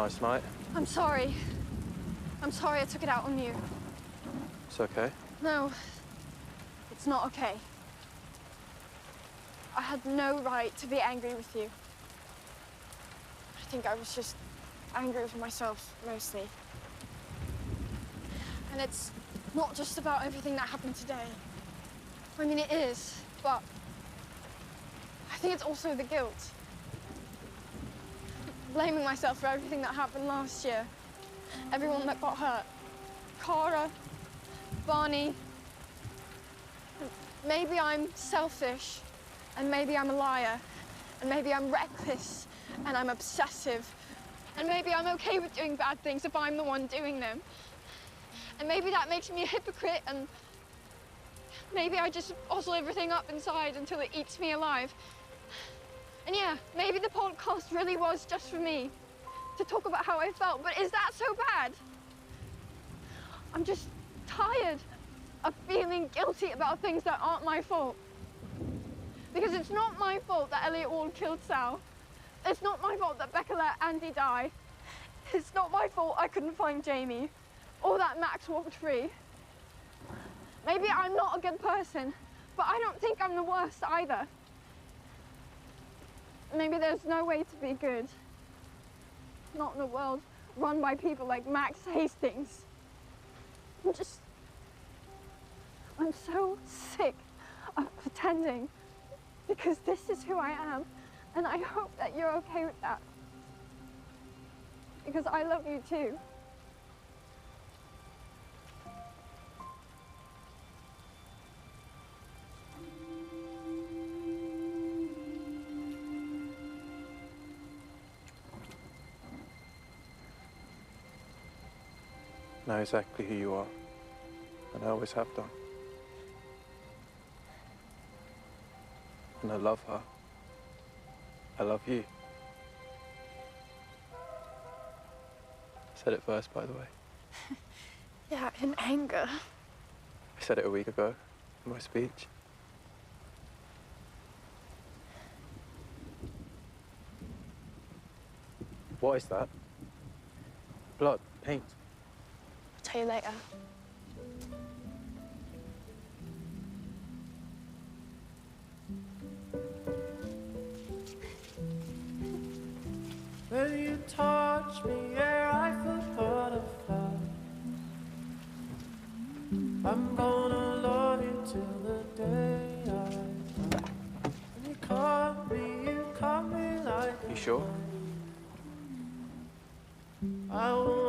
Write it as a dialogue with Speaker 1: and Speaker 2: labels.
Speaker 1: Nice night.
Speaker 2: I'm sorry. I'm sorry I took it out on you.
Speaker 1: It's okay.
Speaker 2: No, it's not okay. I had no right to be angry with you. I think I was just angry with myself, mostly. And it's not just about everything that happened today. I mean, it is, but I think it's also the guilt. Blaming myself for everything that happened last year. Everyone that got hurt. Cara, Barney. Maybe I'm selfish, and maybe I'm a liar, and maybe I'm reckless, and I'm obsessive, and maybe I'm okay with doing bad things if I'm the one doing them. And maybe that makes me a hypocrite, and maybe I just bottle everything up inside until it eats me alive. And yeah, maybe the podcast really was just for me, to talk about how I felt, but is that so bad? I'm just tired of feeling guilty about things that aren't my fault. Because it's not my fault that Elliot Ward killed Sal. It's not my fault that Becca let Andy die. It's not my fault I couldn't find Jamie, or that Max walked free. Maybe I'm not a good person, but I don't think I'm the worst either. Maybe there's no way to be good. Not in a world run by people like Max Hastings. I'm so sick of pretending, because this is who I am, and I hope that you're okay with that. Because I love you too.
Speaker 1: I know exactly who you are, and I always have done. And I love her. I love you. I said it first, by the way.
Speaker 2: Yeah, in anger.
Speaker 1: I said it a week ago in my speech. What is that? Blood, paint.
Speaker 2: I'll tell you later.
Speaker 3: When you touch me, yeah, I feel butterfly. I'm gonna love you till the day I die. When you caught me like
Speaker 1: You sure?
Speaker 3: I won't